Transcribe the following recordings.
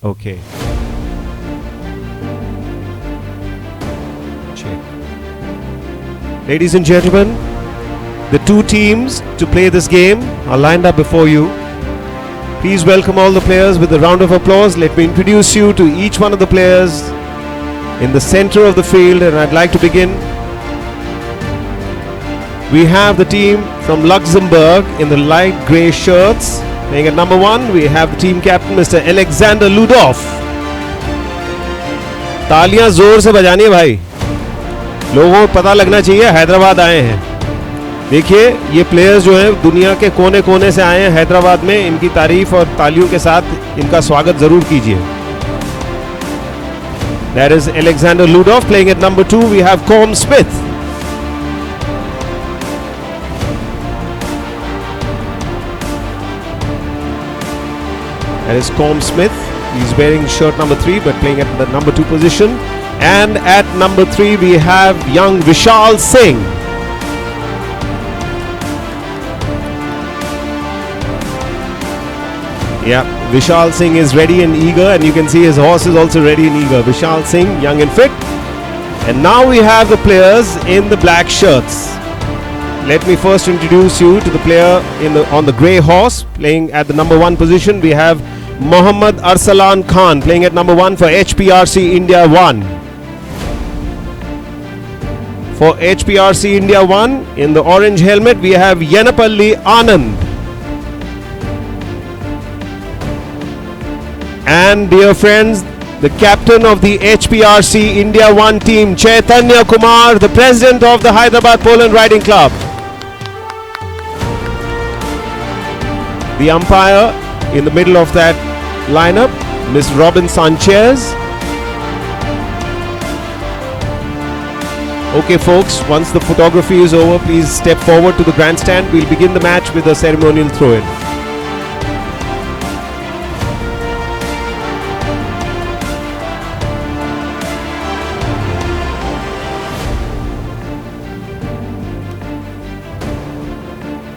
Okay. Check. Ladies and gentlemen, the two teams to play this game are lined up before you. Please welcome all the players with a round of applause. Let me introduce you to each one of the players in the center of the field, and I'd like to begin. We have the team from Luxembourg in the light grey shirts. Playing at number 1, we have the team captain Mr. Alexander Ludov. तालियां जोर से बजानी है भाई, लोगों को पता लगना चाहिए हैदराबाद आए हैं. देखिए ये प्लेयर्स जो हैं दुनिया के कोने कोने से आए हैं हैदराबाद में. इनकी तारीफ और तालियों के साथ इनका स्वागत जरूर कीजिए. That is Alexander Ludov. Playing at number 2, we have Colm Smith. That is Colm Smith. He's wearing shirt number 3 but playing at the number 2 position. And at number 3 we have young Vishal Singh. Yeah, Vishal Singh is ready and eager, and you can see his horse is also ready and eager. Vishal Singh, young and fit. And now we have the players in the black shirts. Let me first introduce you to the player on the grey horse. Playing at the number 1 position, we have Mohammad Arsalan Khan, playing at number 1 for HPRC India 1. For HPRC India 1, in the orange helmet, we have Yenapalli Anand. And dear friends, the captain of the HPRC India 1 team, Chaitanya Kumar, the president of the Hyderabad Poland Riding Club. The umpire in the middle of that lineup, Ms. Robin Sanchez. Okay folks, once the photography is over, please step forward to the grandstand. We'll begin the match with a ceremonial throw-in.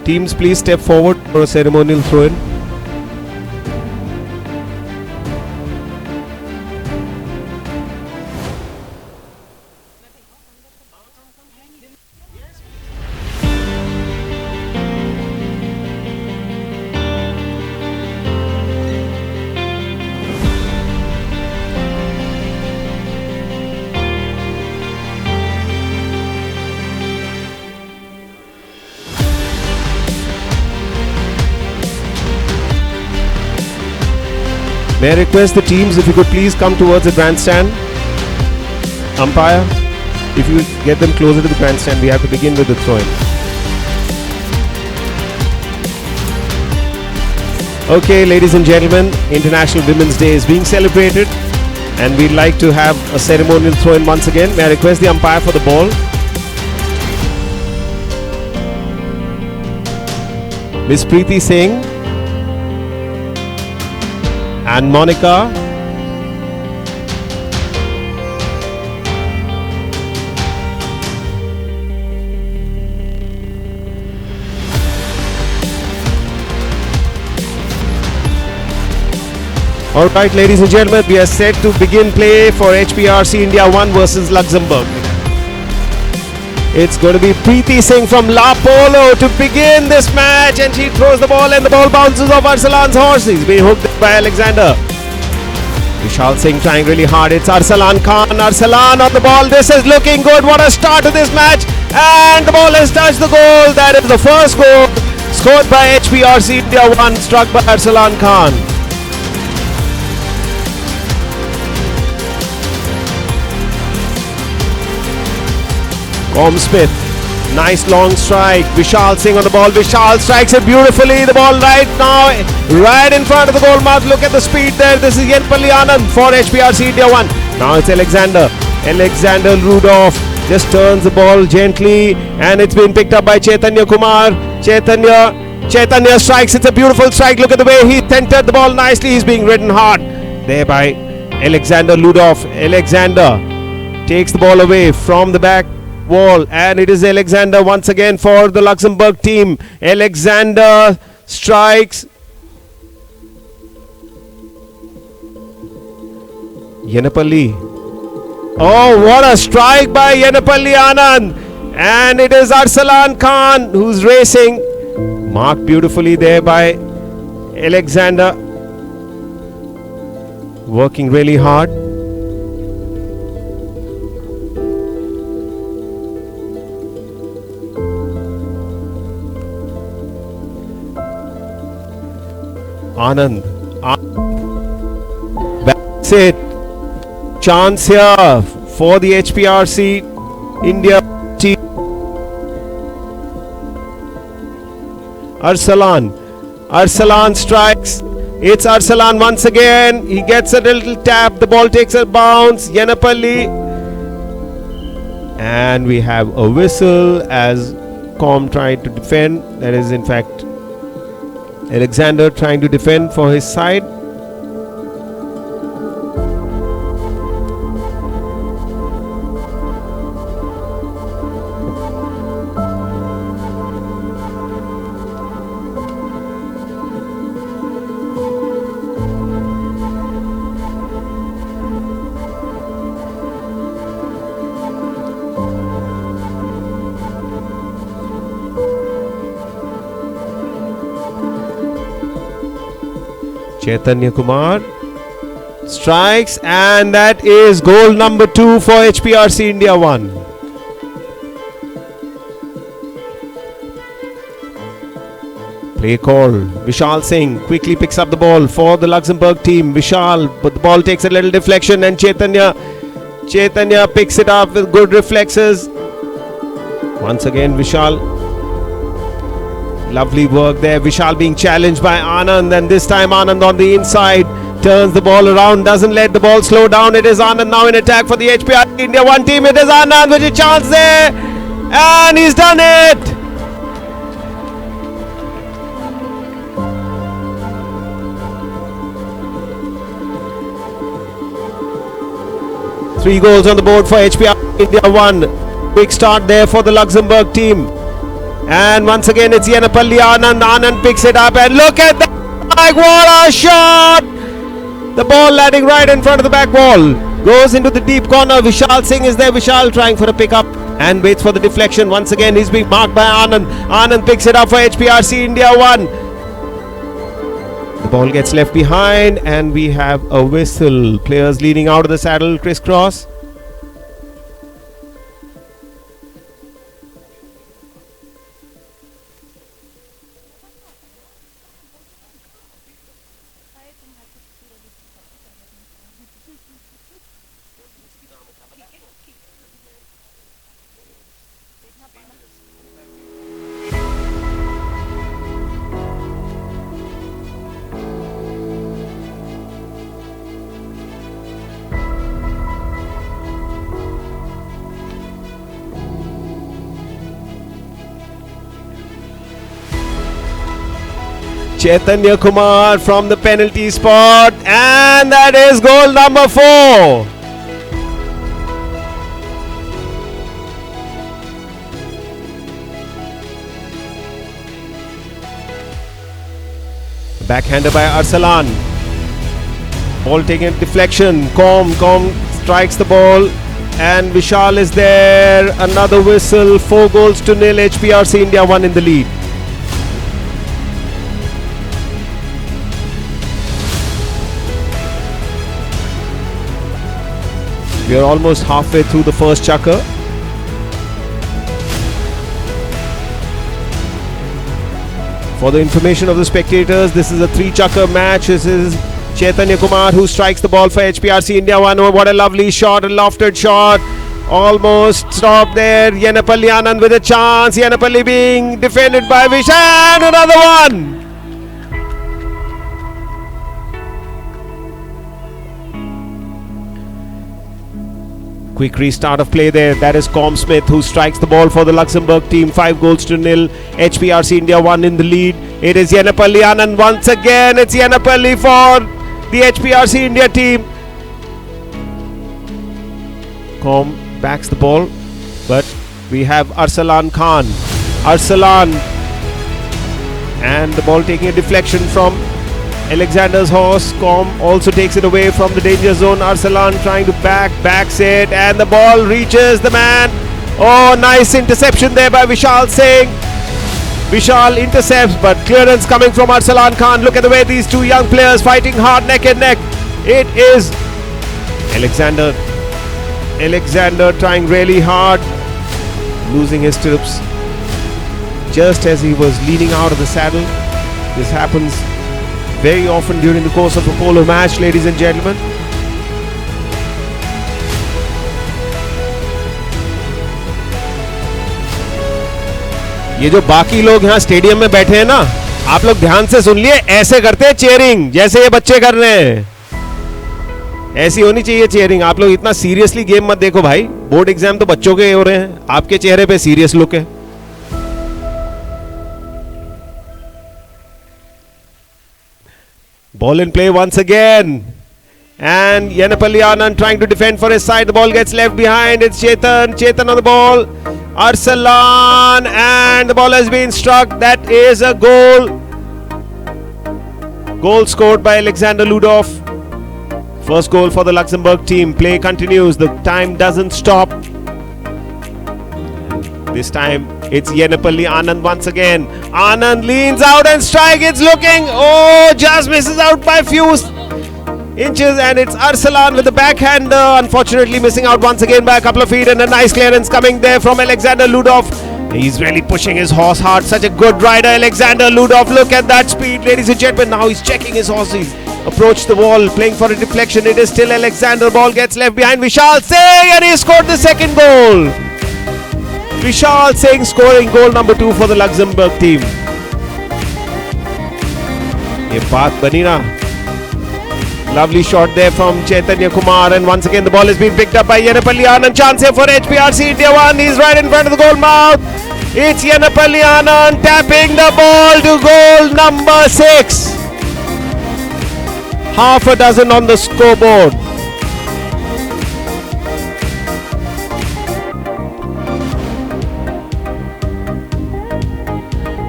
Teams, please step forward for a ceremonial throw-in. May I request the teams if you could please come towards the grandstand. Umpire, if you get them closer to the grandstand, we have to begin with the throw-in. Okay, ladies and gentlemen, International Women's Day is being celebrated and we'd like to have a ceremonial throw-in once again. May I request the umpire for the ball? Miss Preeti Singh and Monica. Alright, ladies and gentlemen, we are set to begin play for HPRC India 1 versus Luxembourg. It's going to be Preeti Singh from La Polo to begin this match, and she throws the ball and the ball bounces off Arsalan's horse. He's being hooked by Alexander. Vishal Singh trying really hard. It's Arsalan Khan. Arsalan on the ball. This is looking good. What a start to this match. And the ball has touched the goal. That is the first goal scored by HPRC India 1, struck by Arsalan Khan. Colm Smith, nice long strike. Vishal Singh on the ball. Vishal strikes it beautifully. The ball right now, right in front of the goal mouth. Look at the speed there. This is Yenapalli Anand for HPRC India 1. Now it's Alexander. Alexander Ludov just turns the ball gently, and it's been picked up by Chaitanya Kumar. Chaitanya strikes. It's a beautiful strike. Look at the way he centered the ball nicely. He's being ridden hard there by Alexander Ludov. Alexander takes the ball away from the back wall, and it is Alexander once again for the Luxembourg team. Alexander strikes. Yenapalli. Oh, what a strike by Yenapalli Anand. And it is Arsalan Khan who's racing. Marked beautifully there by Alexander. Working really hard. Anand. That's it. Chance here for the HPRC India team. Arsalan strikes. It's Arsalan once again. He gets a little tap. The ball takes a bounce. Yenapalli. And we have a whistle as Com tried to defend. That is in fact Alexander trying to defend for his side. Chaitanya Kumar strikes, and that is goal number 2 for HPRC India 1. Play call. Vishal Singh quickly picks up the ball for the Luxembourg team. Vishal, but the ball takes a little deflection, and Chaitanya picks it up with good reflexes. Once again Vishal. Lovely work there. Vishal being challenged by Anand, and this time Anand on the inside turns the ball around, doesn't let the ball slow down. It is Anand now in attack for the HPR India 1 team. It is Anand with a chance there, and he's done it. Three goals on the board for HPR India 1. Quick start there for the Luxembourg team. And once again it's Yenapalli Anand. Anand picks it up, and look at that! What a shot! The ball landing right in front of the back wall. Goes into the deep corner. Vishal Singh is there. Vishal trying for a pick-up and waits for the deflection. Once again he's being marked by Anand. Anand picks it up for HPRC India 1. The ball gets left behind, and we have a whistle. Players leaning out of the saddle, crisscross. Chaitanya Kumar from the penalty spot, and that is goal number 4. Backhander by Arsalan. Ball taking a deflection. Com strikes the ball, and Vishal is there. Another whistle. 4 goals to nil. HPRC India 1 in the lead. We are almost halfway through the first chukker. For the information of the spectators, this is a 3-chukker match. This is Chaitanya Kumar who strikes the ball for HPRC India 1. Oh, what a lovely shot, a lofted shot. Almost stopped there. Yenapalli Anand with a chance. Yenapalli being defended by Vishan. Another one. Quick restart of play there. That is Com Smith who strikes the ball for the Luxembourg team. 5 goals to nil. HPRC India 1 in the lead. It is Yenapalli Anand once again. It's Yenapalli for the HPRC India team. Com backs the ball, but we have Arsalan Khan. Arsalan, and the ball taking a deflection from Alexander's horse Com also takes it away from the danger zone. Arsalan trying to backs it, and the ball reaches the man. Oh, nice interception there by Vishal Singh. Vishal intercepts, but clearance coming from Arsalan Khan. Look at the way these two young players fighting hard neck and neck. It is Alexander trying really hard, losing his stirrups just as he was leaning out of the saddle. This happens very often during the course of a polo match, ladies and gentlemen. ये जो बाकी लोग यहाँ stadium में बैठे हैं ना, आप लोग ध्यान से सुन लिए, ऐसे करते हैं चेयरिंग जैसे ये बच्चे कर रहे हैं। ऐसी होनी चाहिए चेयरिंग। आप लोग इतना सीरियसली गेम मत देखो भाई, बोर्ड एग्जाम तो बच्चों के हो रहे हैं, आपके चेहरे पे सीरियस लुक है। Ball in play once again, and Yenapalli Anand trying to defend for his side. The ball gets left behind. It's Chetan on the ball. Arsalan, and the ball has been struck. That is a goal. Goal scored by Alexander Ludov. First goal for the Luxembourg team. Play continues. The time doesn't stop. This time it's Yenapalli Anand once again. Anand leans out and strike. It's looking. Oh, just misses out by a few inches, and it's Arsalan with the backhander. Unfortunately missing out once again by a couple of feet, and a nice clearance coming there from Alexander Ludov. He's really pushing his horse hard. Such a good rider, Alexander Ludov. Look at that speed, ladies and gentlemen. Now he's checking his horse. He's approached the wall, playing for a deflection. It is still Alexander. Ball gets left behind Vishal Singh, and he scored the second goal. Vishal Singh scoring goal number 2 for the Luxembourg team. ये बात बनी ना. Lovely shot there from Chaitanya Kumar, and once again the ball is being picked up by Yenapalli Anand. Chance here for HPRC India 1. He's right in front of the goal mouth. It's Yenapalli Anand tapping the ball to goal number 6. Half a dozen on the scoreboard.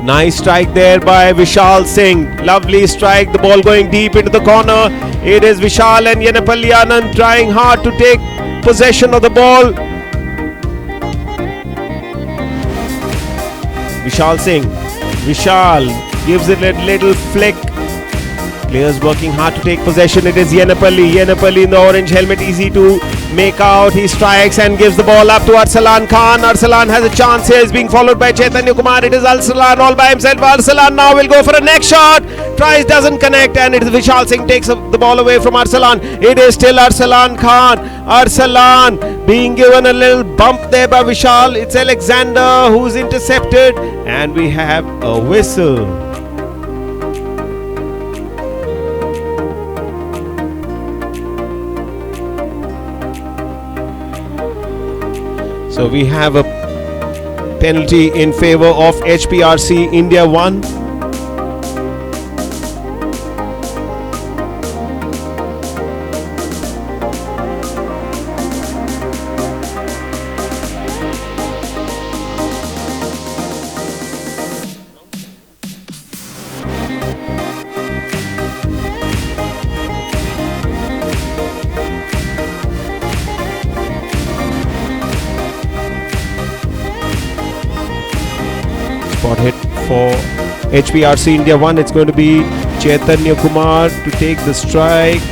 Nice strike there by Vishal Singh. Lovely strike. The ball going deep into the corner. It is Vishal and Yenapalli Anand trying hard to take possession of the ball. Vishal Singh. Vishal gives it a little flick. Players working hard to take possession. It is Yenapalli. Yenapalli in the orange helmet. Easy to make out. He strikes and gives the ball up to Arsalan Khan. Arsalan has a chance here. He's being followed by Chaitanya Kumar. It is Arsalan all by himself. Arsalan now will go for a next shot. Tries, doesn't connect, and it is Vishal Singh takes the ball away from Arsalan. It is still Arsalan Khan. Arsalan being given a little bump there by Vishal. It's Alexander who's intercepted, and we have a whistle. So we have a penalty in favor of HPRC India 1. Spot hit for HPRC India 1. It's going to be Chaitanya Kumar to take the strike.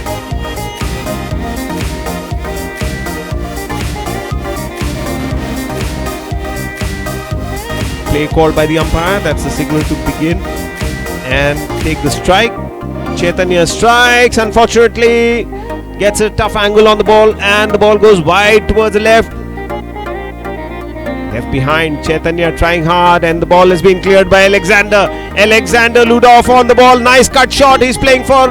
Play called by the umpire. That's the signal to begin and take the strike. Chaitanya strikes. Unfortunately, gets a tough angle on the ball, and the ball goes wide towards the left. Left behind, Chaitanya trying hard, and the ball is being cleared by Alexander. Alexander Ludov on the ball. Nice cut shot. He's playing for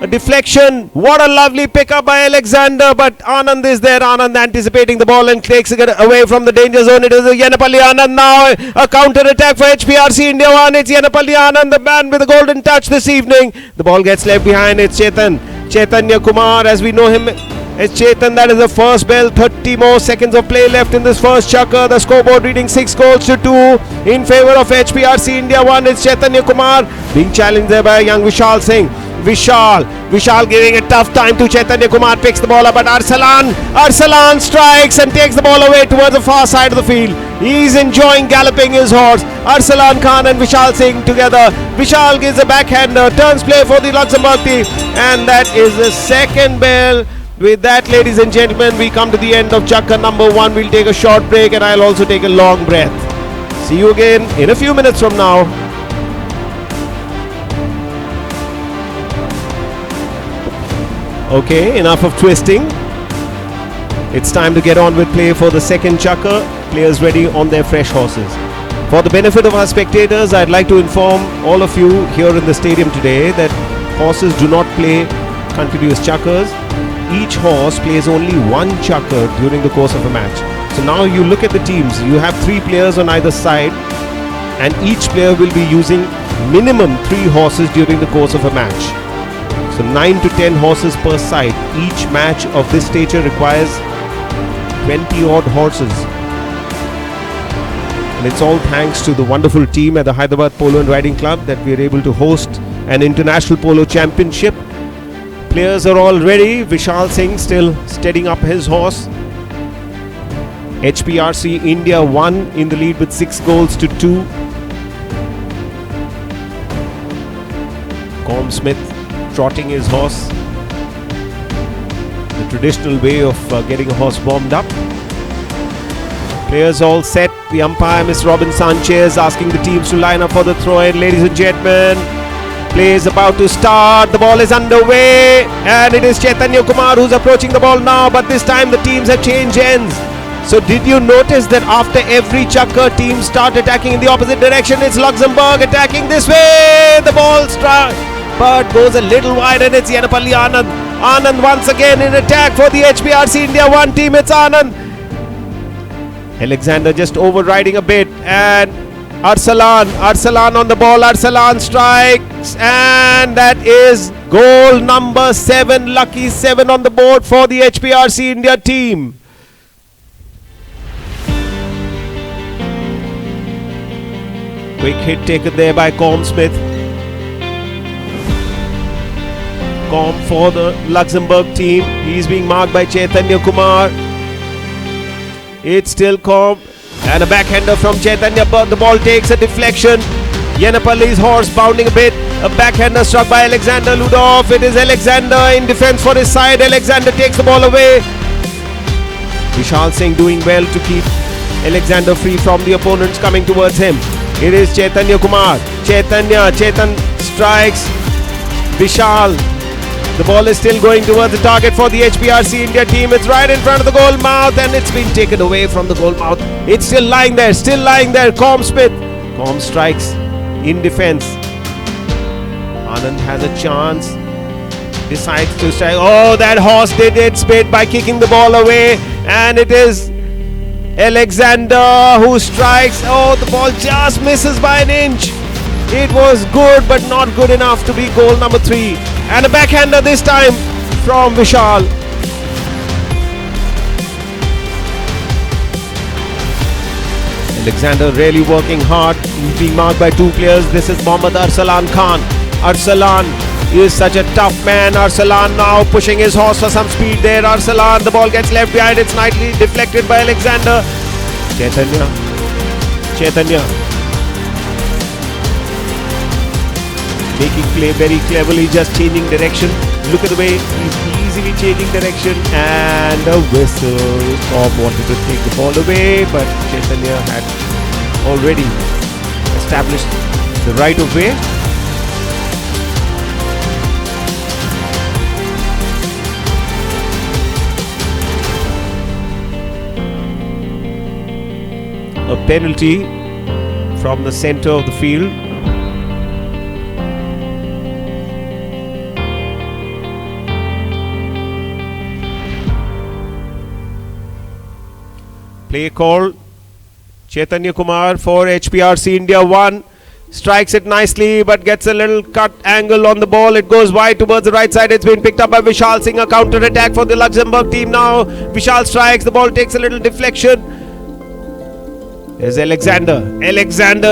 a deflection. What a lovely pickup by Alexander, but Anand is there. Anand anticipating the ball and takes it away from the danger zone. It is Yenapalli Anand now. A counter attack for HPRC India 1. It's Yenapalli Anand, the man with the golden touch this evening. The ball gets left behind. It's Chaitanya Kumar, as we know him It's Chetan, that is the first bell. 30 more seconds of play left in this first chukker. The scoreboard reading 6 goals to 2 in favor of HPRC India 1. It's Chaitanya Kumar being challenged there by young Vishal Singh. Vishal giving a tough time to Chaitanya Kumar, picks the ball up, but Arsalan strikes and takes the ball away towards the far side of the field. He's enjoying galloping his horse. Arsalan Khan and Vishal Singh together. Vishal gives a backhander, turns play for the Luxembourg team, and that is the second bell. With that, ladies and gentlemen, we come to the end of chukker number 1. We'll take a short break and I'll also take a long breath. See you again in a few minutes from now. Okay, enough of twisting. It's time to get on with play for the second chukker. Players ready on their fresh horses. For the benefit of our spectators, I'd like to inform all of you here in the stadium today that horses do not play continuous chukkers. Each horse plays only one chukker during the course of a match. So now you look at the teams. You have 3 players on either side, and each player will be using minimum 3 horses during the course of a match. So 9 to 10 horses per side. Each match of this stature requires 20 odd horses. And it's all thanks to the wonderful team at the Hyderabad Polo and Riding Club that we are able to host an international polo championship. Players are all ready. Vishal Singh still steadying up his horse. HPRC India 1 in the lead with 6 goals to 2. Com Smith trotting his horse. The traditional way of getting a horse warmed up. Players all set. The umpire, Ms. Robin Sanchez, asking the teams to line up for the throw-in. Ladies and gentlemen, play is about to start. The ball is underway, and it is Chaitanya Kumar who's approaching the ball now, but this time the teams have changed ends. So did you notice that after every chukker, teams start attacking in the opposite direction? It's Luxembourg attacking this way. The ball but goes a little wide, and it's Yenapalli Anand. Anand once again in attack for the HPRC India 1 team. It's Anand. Alexander just overriding a bit, and Arsalan on the ball. Arsalan strikes, and that is goal number 7. Lucky 7 on the board for the HPRC India team. Quick hit taken there by Com Smith. Com for the Luxembourg team. He's being marked by Chaitanya Kumar. It's still Com. And a backhander from Chaitanya, but the ball takes a deflection. Yenapalli's horse bounding a bit. A backhander struck by Alexander Ludov. It is Alexander in defense for his side. Alexander takes the ball away. Vishal Singh doing well to keep Alexander free from the opponents coming towards him. It is Chaitanya Kumar. Chetan strikes. Vishal. The ball is still going towards the target for the HPRC India team. It's right in front of the goal mouth, and it's been taken away from the goal mouth. It's still lying there. Com Smith. Com strikes in defense. Anand has a chance. Decides to strike. Oh, that horse did its bit by kicking the ball away, and it is Alexander who strikes. Oh, the ball just misses by an inch. It was good, but not good enough to be goal number 3. And a backhander this time from Vishal. Alexander really working hard. He's being marked by 2 players. This is Mohammad Arsalan Khan. Arsalan is such a tough man. Arsalan now pushing his horse for some speed there. Arsalan, the ball gets left behind. It's nicely deflected by Alexander. Chaitanya. Making play very cleverly, just changing direction. Look at the way he's easily changing direction, and a whistle. Tom wanted to take the ball away, but Chaitanya had already established the right of way. A penalty from the center of the field. Play call. Chaitanya Kumar for HPRC India 1. Strikes it nicely, but gets a little cut angle on the ball. It goes wide towards the right side. It's been picked up by Vishal Singh. A counter attack for the Luxembourg team now. Vishal strikes. The ball takes a little deflection. There's Alexander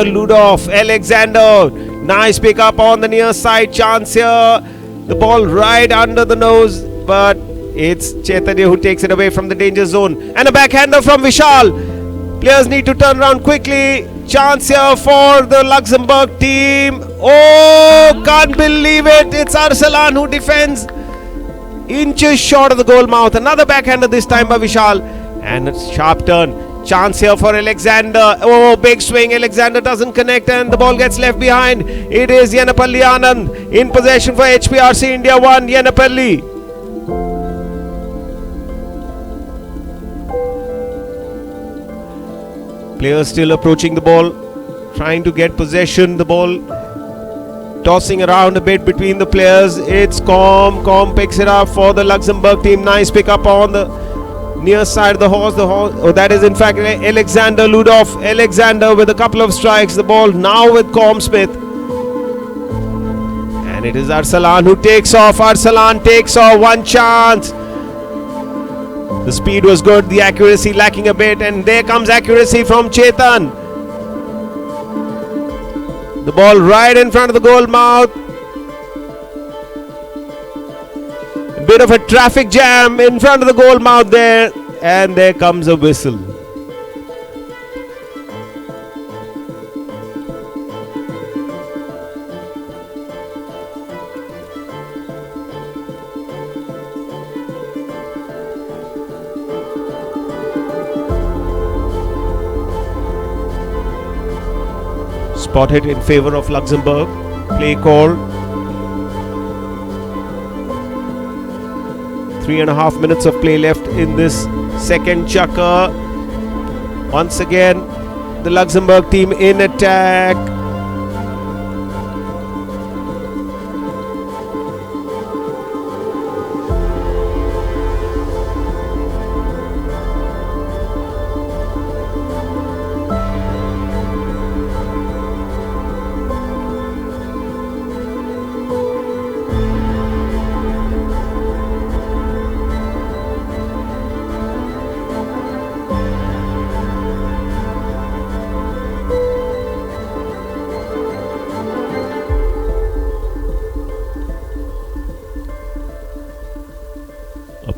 Ludov. Alexander, nice pick up on the near side. Chance here. The ball right under the nose, but it's Chaitanya who takes it away from the danger zone. And a backhander from Vishal. Players need to turn around quickly. Chance here for the Luxembourg team. Oh, can't believe it. It's Arsalan who defends. Inches short of the goal mouth. Another backhander this time by Vishal. And a sharp turn. Chance here for Alexander. Oh, big swing. Alexander doesn't connect and the ball gets left behind. It is Yenapalli Anand in possession for HPRC India 1. Yenapalli. Players still approaching the ball, trying to get possession. The ball tossing around a bit between the players. It's Com. Com picks it up for the Luxembourg team. Nice pick up on the near side of the horse. Oh, that is in fact Alexander Ludov. Alexander with a couple of strikes. The ball now with Com Smith. And it is Arsalan who takes off. Arsalan takes off. One chance. The speed was good, the accuracy lacking a bit, and there comes accuracy from Chetan. The ball right in front of the goal mouth. A bit of a traffic jam in front of the goal mouth there, and there comes a whistle. Spotted in favor of Luxembourg. Play call. 3.5 minutes of play left in this second chukker. Once again, the Luxembourg team in attack.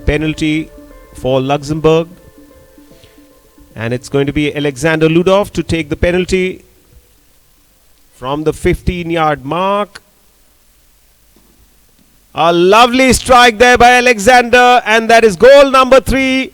Penalty for Luxembourg, and it's going to be Alexander Ludov to take the penalty from the 15-yard mark. A lovely strike there by Alexander, and that is goal number 3,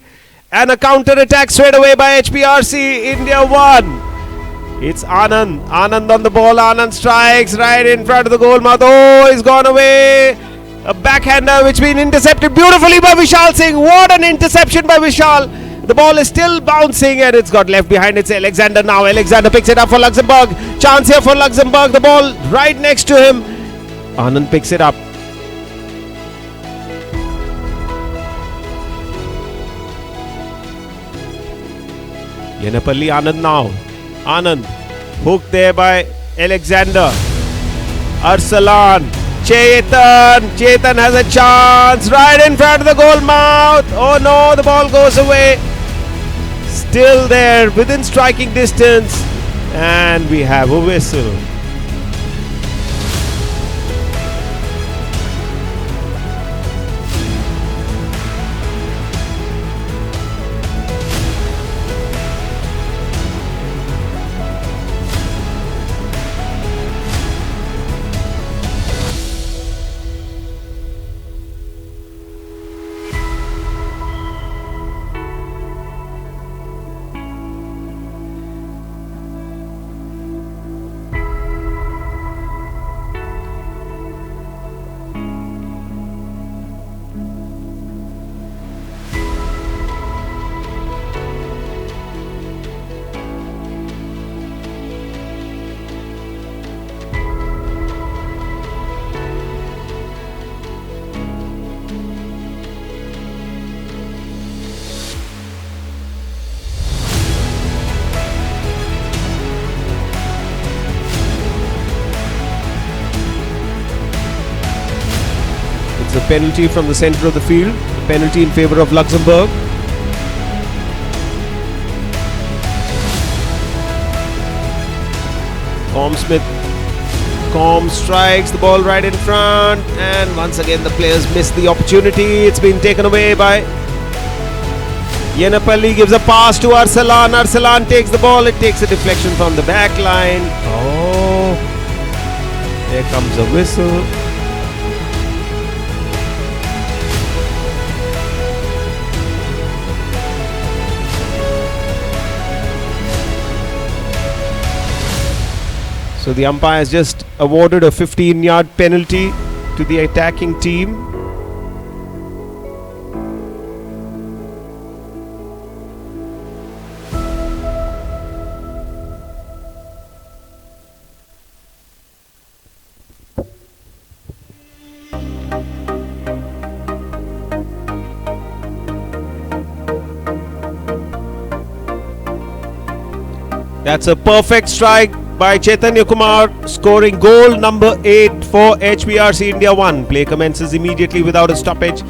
and a counter attack straight away by HPRC India 1. It's Anand on the ball. Anand strikes right in front of the goal mouth. Oh, he's gone away. A backhander which been intercepted beautifully by Vishal Singh. What an interception by Vishal. The ball is still bouncing and it's got left behind. It's Alexander now. Alexander picks it up for Luxembourg. Chance here for Luxembourg. The ball right next to him. Anand picks it up. Yenapalli Anand now. Anand hooked there by Alexander. Arsalan. Chetan has a chance right in front of the goal mouth. Oh no, the ball goes away. Still there within striking distance, and we have a whistle. penalty from the center of the field. Penalty in favor of Luxembourg. Combe strikes the ball right in front, and once again the players miss the opportunity. It's been taken away by Yenapalli. Gives a pass to Arsalan. Arsalan takes the ball. It takes a deflection from the back line. Oh, there comes a whistle. So the umpire has just awarded a 15-yard penalty to the attacking team. That's a perfect strike by Chaitanya Kumar, scoring goal number 8 for HPRC India 1. Play commences immediately without a stoppage.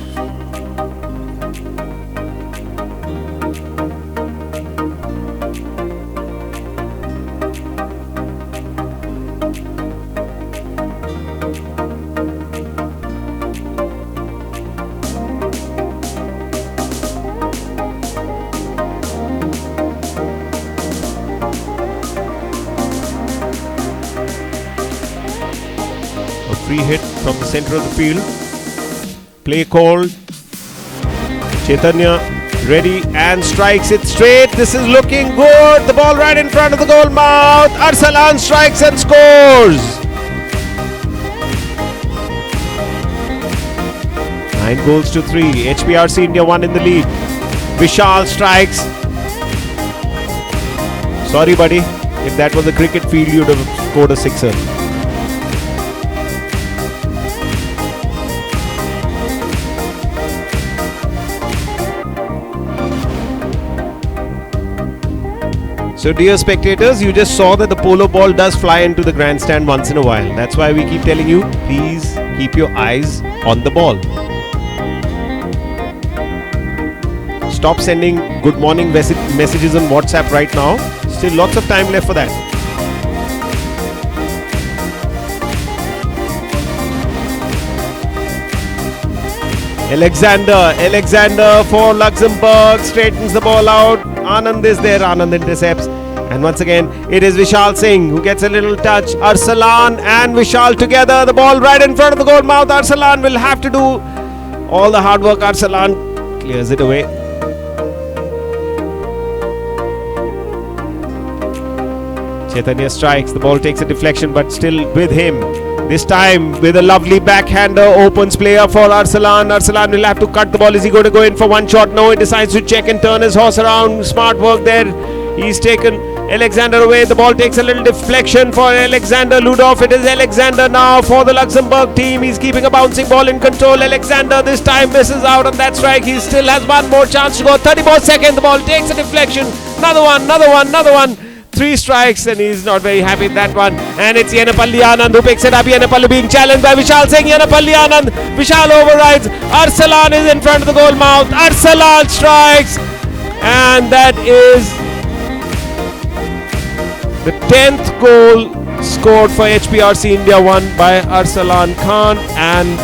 Free hit from the center of the field. Play called. Chaitanya ready and strikes it straight. This is looking good. The ball right in front of the goal mouth. Arsalan strikes and scores. 9-3. HPRC India 1 in the lead. Vishal strikes. Sorry, buddy. If that was a cricket field, you'd have scored a sixer. So dear spectators, you just saw that the polo ball does fly into the grandstand once in a while. That's why we keep telling you, please keep your eyes on the ball. Stop sending good morning messages on WhatsApp right now. Still lots of time left for that. Alexander for Luxembourg straightens the ball out. Anand is there. Anand intercepts. And once again, it is Vishal Singh who gets a little touch. Arsalan and Vishal together. The ball right in front of the goal mouth. Arsalan will have to do all the hard work. Arsalan clears it away. Chaitanya strikes. The ball takes a deflection, but still with him. This time with a lovely backhander, opens player for Arsalan. Arsalan will have to cut the ball. Is he going to go in for one shot? No, he decides to check and turn his horse around. Smart work there. He's taken Alexander away. The ball takes a little deflection for Alexander Ludov. It is Alexander now for the Luxembourg team. He's keeping a bouncing ball in control. Alexander this time misses out on that strike. He still has one more chance to go. 34 seconds. The ball takes a deflection. Another one. 3 strikes, and he's not very happy with that one. And it's Yenapalli Anand who picks it up. Yenapalli being challenged by Vishal Singh. Yenapalli Anand. Vishal overrides. Arsalan is in front of the goal mouth. Arsalan strikes. And that is the 10th goal scored for HPRC India 1 by Arsalan Khan. And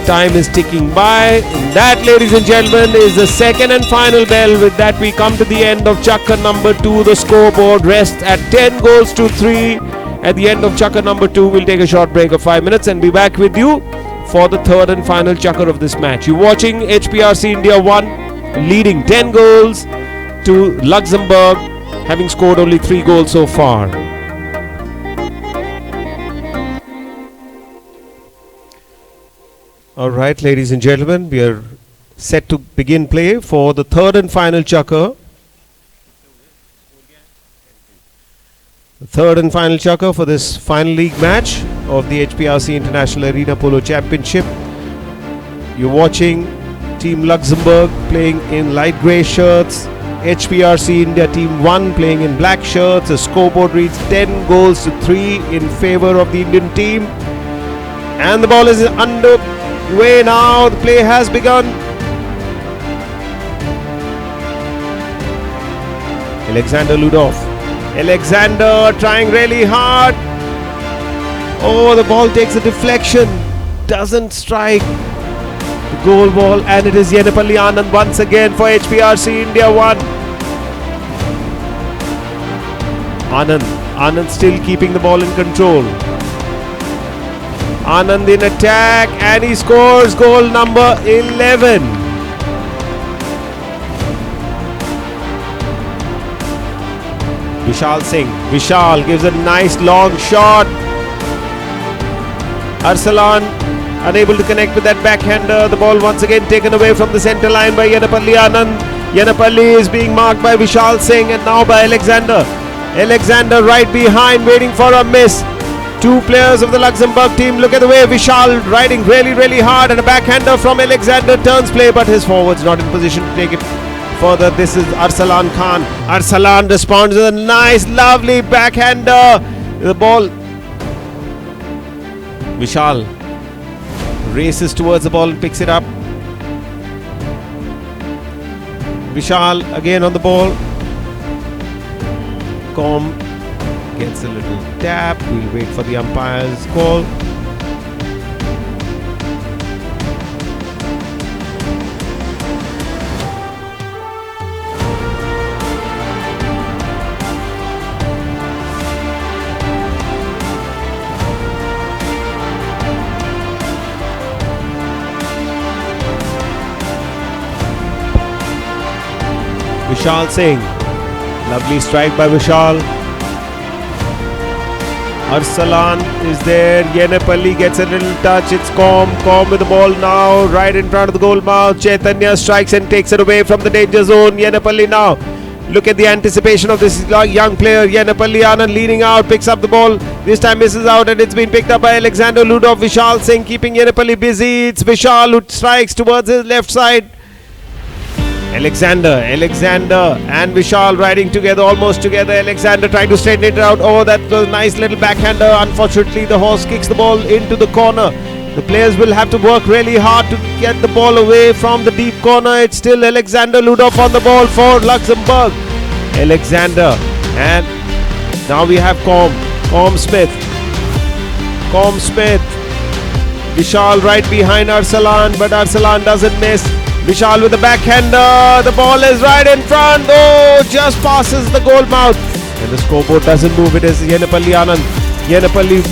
time is ticking by. And that, ladies and gentlemen, is the second and final bell. With that, we come to the end of Chakkar number 2. The scoreboard rests at 10-3. At the end of Chakkar number 2, we'll take a short break of 5 minutes and be back with you for the third and final Chakkar of this match. You're watching HPRC India 1 leading 10 goals to Luxembourg, having scored only 3 goals so far. Alright, ladies and gentlemen, we are set to begin play for the third and final Chakkar. The third and final Chakkar for this final league match of the HPRC International Arena Polo Championship. You're watching Team Luxembourg playing in light grey shirts. HPRC India Team 1 playing in black shirts. The scoreboard reads 10-3 in favor of the Indian team. And the ball is under way now. The play has begun. Alexander Ludov. Alexander trying really hard. Oh, the ball takes a deflection. Doesn't strike the goal ball, and it is Yenapalli Anand once again for HPRC India 1. Anand still keeping the ball in control. Anand in attack, and he scores goal number 11. Vishal Singh. Vishal gives a nice long shot. Arsalan unable to connect with that backhander. The ball once again taken away from the centre line by Yenapalli Anand. Yenapalli is being marked by Vishal Singh and now by Alexander. Alexander right behind, waiting for a miss. Two players of the Luxembourg team. Look at the way Vishal riding really hard, and a backhander from Alexander turns play, but his forwards not in position to take it further. This is Arsalan Khan. Arsalan responds with a nice, lovely backhander. The ball. Vishal races towards the ball and picks it up. Vishal again on the ball. Com gets a little tap. We'll wait for the umpire's call. Vishal Singh. Lovely strike by Vishal. Arsalan is there. Yenapalli gets a little touch. It's Com with the ball now, right in front of the goal mouth. Chaitanya strikes and takes it away from the danger zone. Yenapalli now. Look at the anticipation of this young player. Yenapalli Anand leaning out, picks up the ball. This time misses out, and it's been picked up by Alexander Ludov. Vishal Singh keeping Yenapalli busy. It's Vishal who strikes towards his left side. Alexander and Vishal riding together, almost together. Alexander trying to straighten it out. Oh, that was a nice little backhander. Unfortunately, the horse kicks the ball into the corner. The players will have to work really hard to get the ball away from the deep corner. It's still Alexander Ludov on the ball for Luxembourg. Alexander, and now we have Com Smith. Vishal right behind Arsalan, but Arsalan doesn't miss. Vishal with the backhander. The ball is right in front. Oh, just passes the goal mouth. And the scoreboard doesn't move. It is Yenapalli Anand. Yenapalli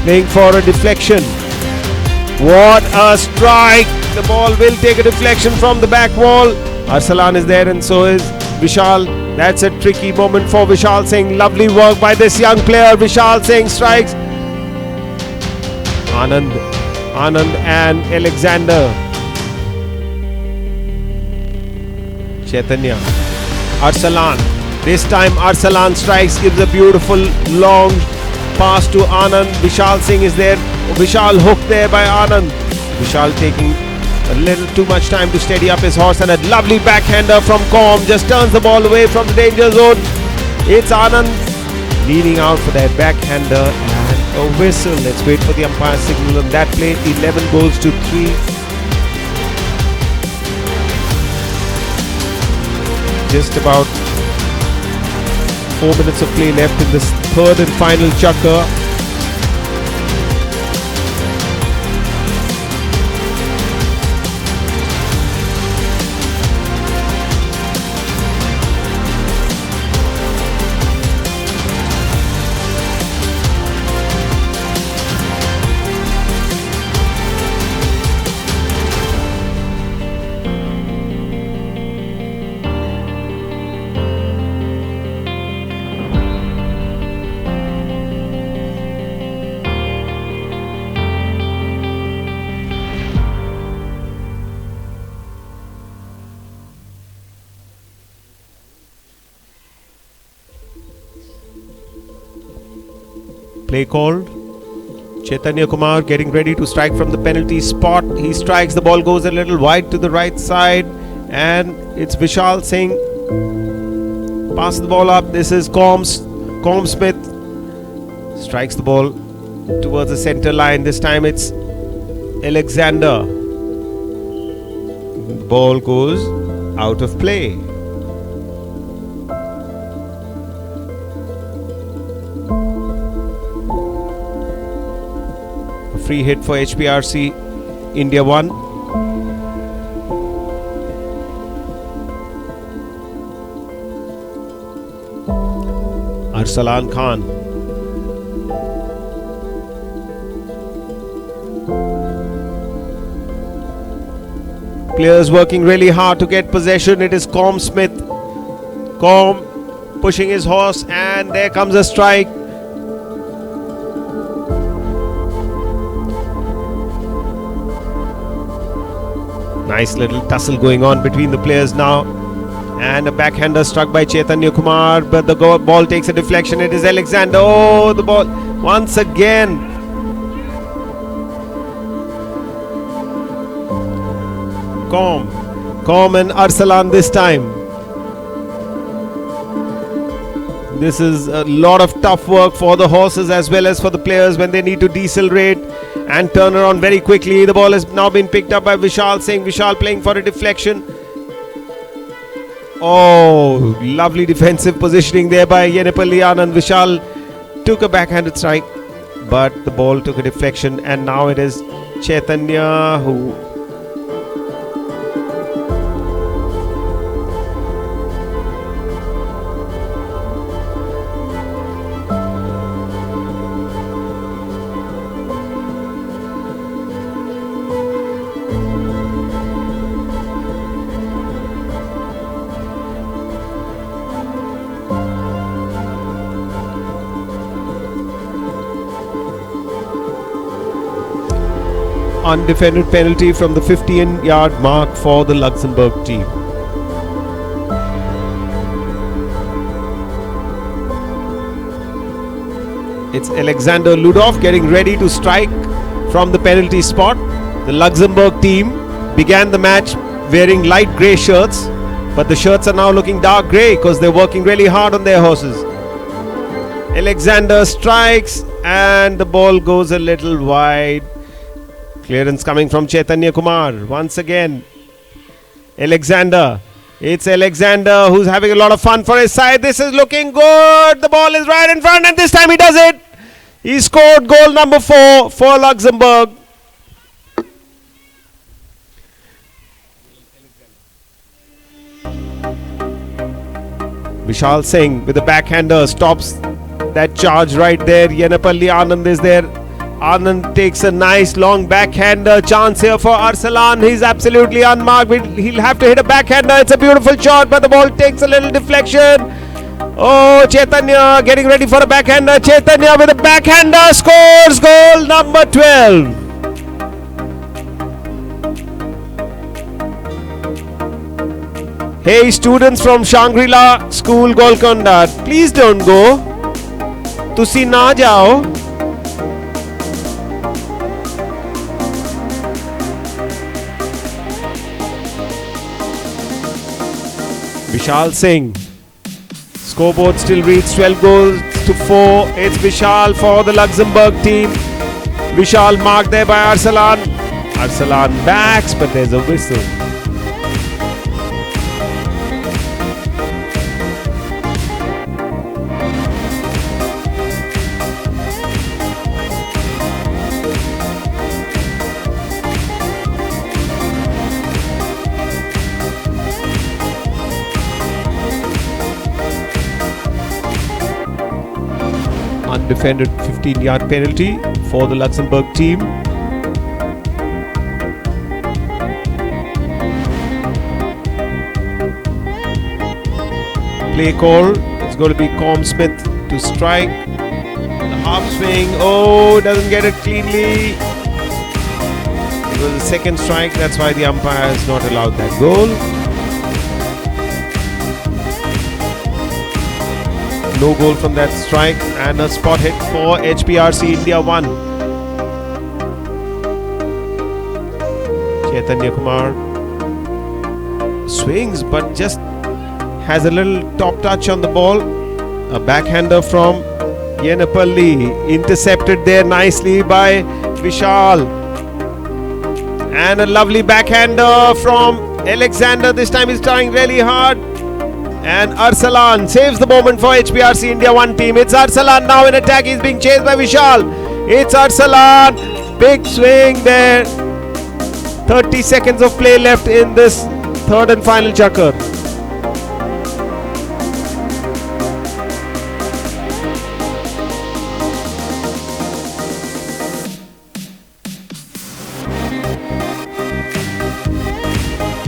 playing for a deflection. What a strike. The ball will take a deflection from the back wall. Arsalan is there, and so is Vishal. That's a tricky moment for Vishal Singh. Lovely work by this young player. Vishal Singh strikes. Anand and Alexander. Chaitanya. Arsalan. This time Arsalan strikes, gives a beautiful long pass to Anand. Vishal Singh is there. Vishal hooked there by Anand. Vishal taking a little too much time to steady up his horse, and a lovely backhander from Com just turns the ball away from the danger zone. It's Anand leaning out for that backhander, and a whistle. Let's wait for the umpire signal on that play. 11 goals to 3. Just about 4 minutes of play left in this third and final chukker. Play called. Chaitanya Kumar getting ready to strike from the penalty spot. He strikes, the ball goes a little wide to the right side, and it's Vishal Singh. Passes the ball up. This is Com Smith. Strikes the ball towards the center line. This time it's Alexander. Ball goes out of play. A free hit for HPRC, India 1. Arsalan Khan. Players working really hard to get possession. It is Com Smith. Com pushing his horse, and there comes a strike. Nice little tussle going on between the players now. And a backhander struck by Chaitanya Kumar, but the ball takes a deflection. It is Alexander. Oh, the ball once again. Com and Arsalan this time. This is a lot of tough work for the horses as well as for the players when they need to decelerate and turn around very quickly. The ball has now been picked up by Vishal Singh. Vishal playing for a deflection. Oh, lovely defensive positioning there by Yenapalli Anand. Vishal took a backhanded strike, but the ball took a deflection, and now it is Chaitanya who undefended penalty from the 15-yard mark for the Luxembourg team. It's Alexander Ludov getting ready to strike from the penalty spot. The Luxembourg team began the match wearing light grey shirts, but the shirts are now looking dark grey because they're working really hard on their horses. Alexander strikes and the ball goes a little wide. Clearance coming from Chaitanya Kumar. Once again, Alexander. It's Alexander who's having a lot of fun for his side. This is looking good. The ball is right in front, and this time he does it. He scored goal number 4 for Luxembourg. Vishal Singh with the backhander stops that charge right there. Yenapalli Anand is there. Anand takes a nice long backhander. Chance here for Arsalan. He's absolutely unmarked. He'll have to hit a backhander. It's a beautiful shot, but the ball takes a little deflection. Oh, Chaitanya getting ready for a backhander. Chaitanya with a backhander scores goal number 12. Hey students from Shangri-La School Golconda, please don't go. Tusi na jao. Vishal Singh. Scoreboard still reads 12 goals to 4. It's Vishal for the Luxembourg team. Vishal marked there by Arsalan. Arsalan backs, but there's a whistle. Undefended 15-yard penalty for the Luxembourg team. Play call. It's going to be Com Smith to strike. The half swing. Oh, doesn't get it cleanly. It was a second strike. That's why the umpire has not allowed that goal. No goal from that strike, and a spot hit for HPRC India 1. Chaitanya Kumar swings but just has a little top touch on the ball. A backhander from Yenapalli, intercepted there nicely by Vishal. And a lovely backhander from Alexander this time is trying really hard. And Arsalan saves the moment for HPRC India 1 team. It's Arsalan now in attack. He's being chased by Vishal. It's Arsalan. Big swing there. 30 seconds of play left in this third and final chakkar.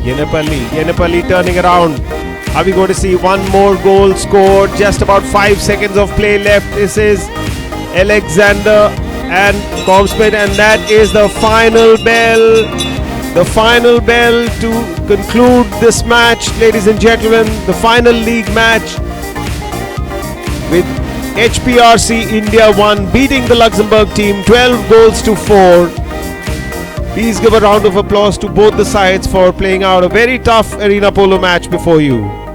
Yenapalli turning around. Are we going to see one more goal scored? Just about 5 seconds of play left. This is Alexander and Comsmith, and that is the final bell. The final bell to conclude this match, ladies and gentlemen. The final league match with HPRC India 1 beating the Luxembourg team 12 goals to 4. Please give a round of applause to both the sides for playing out a very tough arena polo match before you.